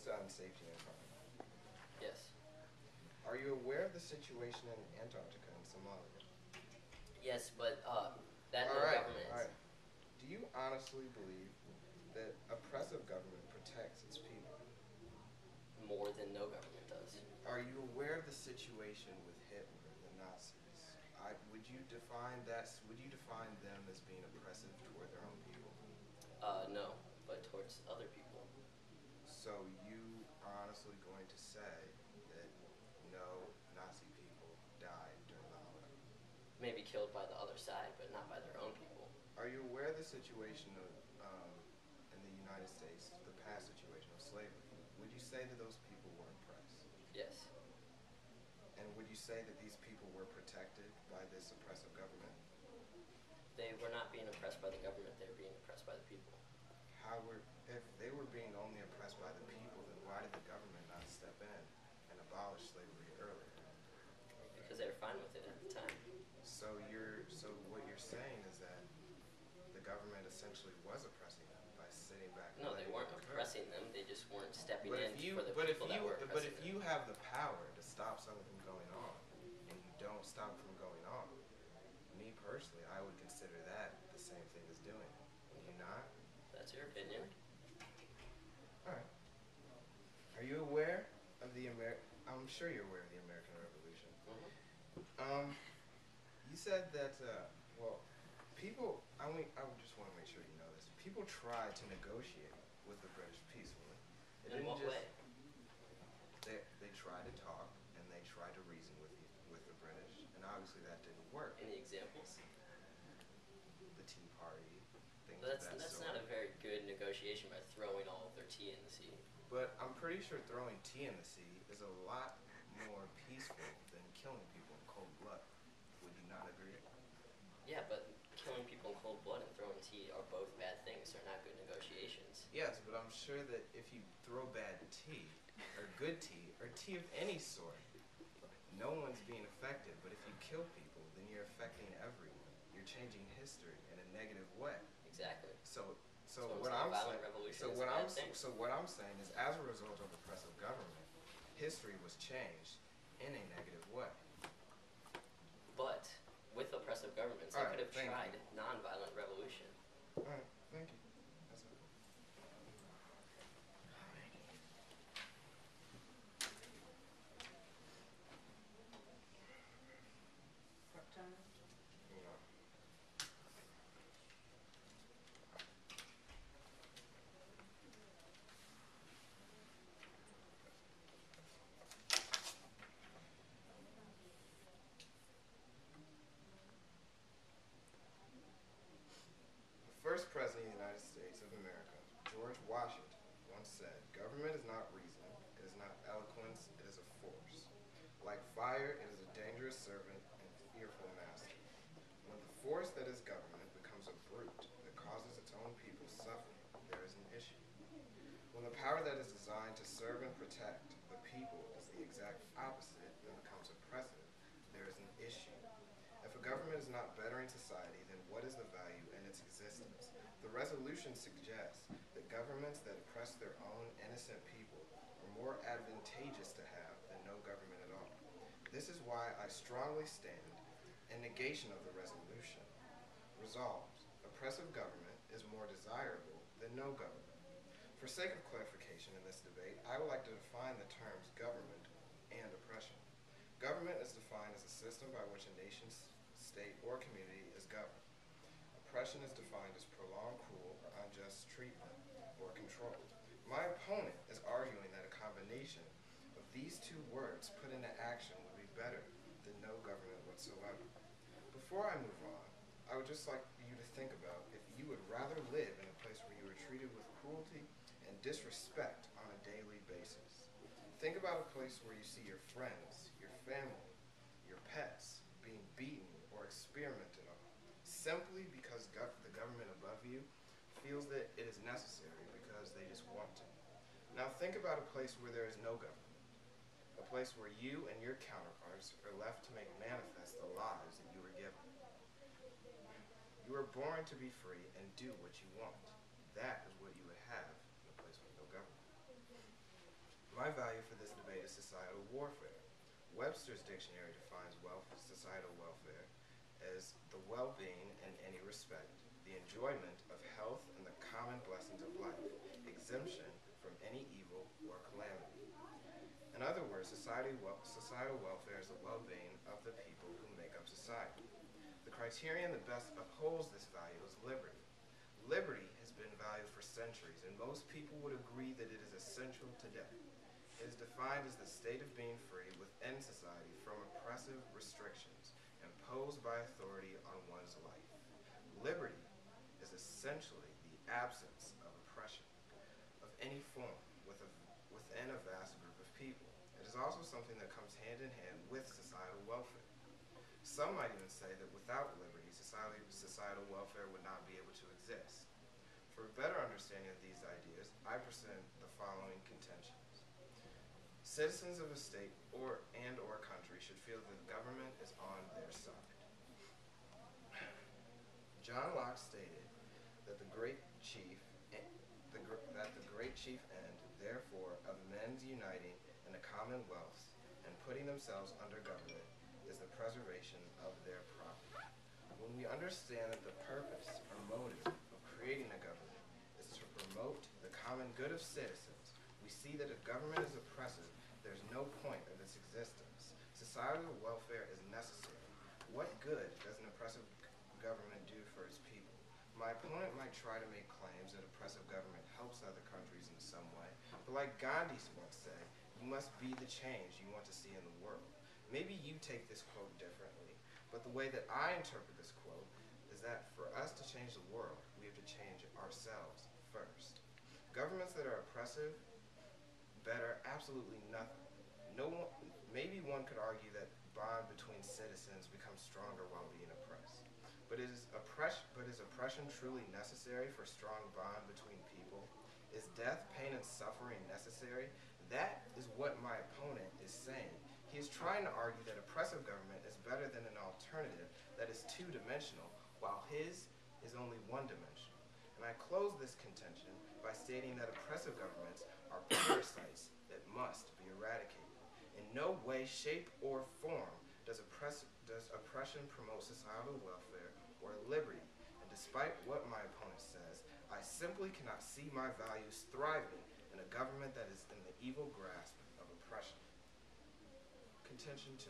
peace, safety, and harmony. Yes. Are you aware of the situation in Antarctica and Somalia? Yes, but that All no right, government all is right. Do you honestly believe that oppressive government protects its people? more than no government does. Are you aware of the situation with Hitler and the Nazis? Would you define that? Would you define them as being oppressive toward their own people? No, but towards other people. So you are honestly going to say that no Nazi people died during the Holocaust? Maybe killed by the other side, but not by their own people. Are you aware of the situation of, in the United States, the past situation of slavery? Would you say that those people were oppressed? Yes. And would you say that these people were protected by this oppressive government? They were not being oppressed by the government, they were being oppressed by the people. If they were being only oppressed by the people, then why did the government not step in and abolish slavery earlier? Because they were fine with it at the time. So what you're saying is that the government essentially was oppressing them by sitting back. No, they weren't oppressing them, they just weren't stepping in for the but people that were oppressing But if you have the power to stop something from going on, and you don't stop from going on, me personally, I would consider that the same thing as doing it. Would you not? That's your opinion. All right. Are you aware of I'm sure you're aware of the American Revolution. Mm-hmm. You said that, people, I just want to make sure you know this. People tried to negotiate with the British peacefully. In what way? They tried to talk, and they tried to reason with the British, and obviously that didn't work. Any examples? The Tea Party, things of that sort. That's not a very good negotiation by throwing all of their tea in the sea. But I'm pretty sure throwing tea in the sea is a lot more peaceful than killing people in cold blood. Would you not agree? Yeah, but killing people in cold blood and throwing tea are both bad things. They're not good negotiations. Yes, but I'm sure that if you throw bad tea, or good tea, or tea of any sort, no one's being affected. But if you kill people, then you're affecting everyone. You're changing history in a negative way. Exactly. So what I'm saying is, as a result of oppressive government, history was changed in a negative way. But with oppressive governments, they could have tried nonviolent revolution. All right, thank you. That's okay. What time? No. First President of the United States of America, George Washington, once said, "Government is not reason, it is not eloquence, it is a force. Like fire, it is a dangerous servant and fearful master. When the force that is government becomes a brute that causes its own people suffering, there is an issue. When the power that is designed to serve and protect the people is the exact opposite and becomes oppressive, there is an issue. If a government is not bettering society, then what is the value in its existence? The resolution suggests that governments that oppress their own innocent people are more advantageous to have than no government at all. This is why I strongly stand in negation of the resolution. Resolved, oppressive government is more desirable than no government. For sake of clarification in this debate, I would like to define the terms government and oppression. Government is defined as a system by which a nation, state, or community is governed. Oppression is defined as prolonged, cruel, or unjust treatment or control. My opponent is arguing that a combination of these two words put into action would be better than no government whatsoever. Before I move on, I would just like you to think about if you would rather live in a place where you were treated with cruelty and disrespect on a daily basis. Think about a place where you see your friends, your family, your pets being beaten or experimented on, simply because the government above you feels that it is necessary because they just want to. Now think about a place where there is no government, a place where you and your counterparts are left to make manifest the lives that you were given. You are born to be free and do what you want. That is what you would have in a place with no government. My value for this debate is societal warfare. Webster's dictionary defines societal welfare as the well-being in any respect, the enjoyment of health and the common blessings of life, exemption from any evil or calamity. In other words, societal welfare is the well-being of the people who make up society. The criterion that best upholds this value is liberty. Liberty has been valued for centuries, and most people would agree that it is essential today. It is defined as the state of being free within society from oppressive restrictions imposed by authority on one's life. Liberty is essentially the absence of oppression of any form within a vast group of people. It is also something that comes hand in hand with societal welfare. Some might even say that without liberty, societal welfare would not be able to exist. For a better understanding of these ideas, I present the following contentions. Citizens of a state or country should feel that the government is on their side. John Locke stated that the great chief end, therefore, of men's uniting in a commonwealth and putting themselves under government is the preservation of their property. When we understand that the purpose or motive of creating a government is to promote the common good of citizens, we see that if government is oppressive, there's no point of its existence. Societal welfare is necessary. What good does an oppressive government do for its people? My opponent might try to make claims that oppressive government helps other countries in some way, but like Gandhi once said, you must be the change you want to see in the world. Maybe you take this quote differently, but the way that I interpret this quote is that for us to change the world, we have to change ourselves first. Governments that are oppressive better absolutely nothing. Maybe one could argue that bond between citizens becomes stronger while being oppressed. But is oppression truly necessary for strong bond between people? Is death, pain, and suffering necessary? That is what my opponent is saying. He is trying to argue that oppressive government is better than an alternative that is two-dimensional, while his is only one-dimensional. And I close this contention by stating that oppressive governments are parasites that must be eradicated. In no way, shape, or form does oppression promote societal welfare or liberty. And despite what my opponent says, I simply cannot see my values thriving in a government that is in the evil grasp of oppression. Contention 2.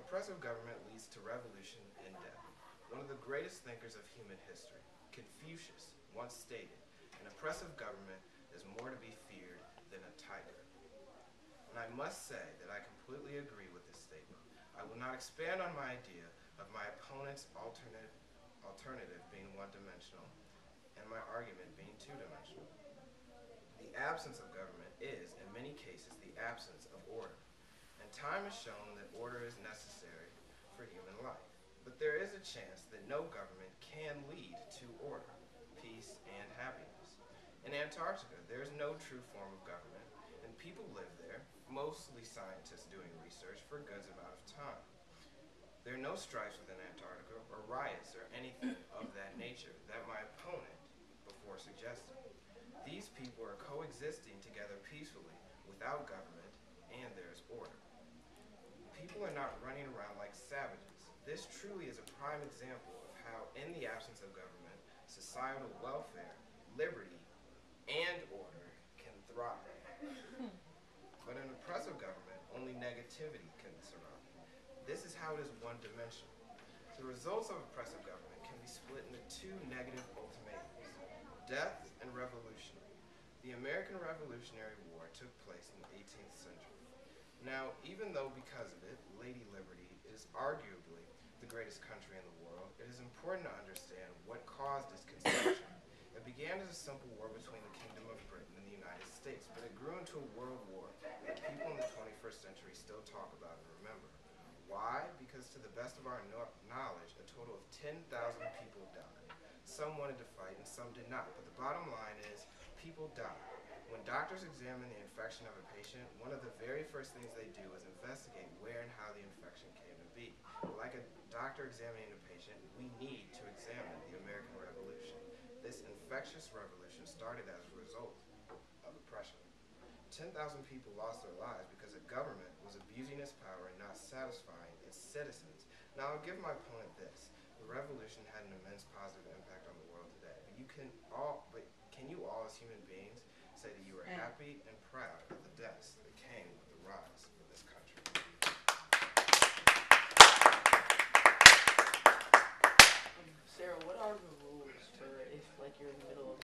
Oppressive government leads to revolution and death. One of the greatest thinkers of human history, Confucius, once stated, an oppressive government is more to be feared than a tiger. And I must say that I completely agree with this statement. I will not expand on my idea of my opponent's alternative being one-dimensional and my argument being two-dimensional. The absence of government is, in many cases, the absence of order. And time has shown that order is necessary for human life. But there is a chance that no government can lead to order, peace, and happiness. In Antarctica, there is no true form of government, and people live there, mostly scientists doing research for goods amount of time. There are no strifes within Antarctica or riots or anything of that nature that my opponent before suggested. These people are coexisting together peacefully without government, and there's order. People are not running around like savages. This truly is a prime example of how, in the absence of government, societal welfare, liberty, and order can thrive. But in oppressive government, only negativity can survive. This is how it is one-dimensional. The results of oppressive government can be split into two negative ultimatums: death and revolution. The American Revolutionary War took place in the 18th century. Now, even though because of it, Lady Liberty is arguably the greatest country in the world, it is important to understand what caused its conception. It began as a simple war between the Kingdom of Britain and the United States, but it grew into a world war that people in the 21st century still talk about and remember. Why? Because to the best of our knowledge, a total of 10,000 people died. Some wanted to fight and some did not, but the bottom line is people died. When doctors examine the infection of a patient, one of the very first things they do is investigate where and how the infection came to be. Like a doctor examining a patient, we need to examine the American Revolution. This infectious revolution started as a result of oppression. 10,000 people lost their lives because the government was abusing its power and not satisfying its citizens. Now, I'll give my opponent this. The revolution had an immense positive impact on the world today. But can you all as human beings say that you are happy and proud of the deaths that came with the rise of this country? Sarah, what are the rules for if, like, you're in the middle of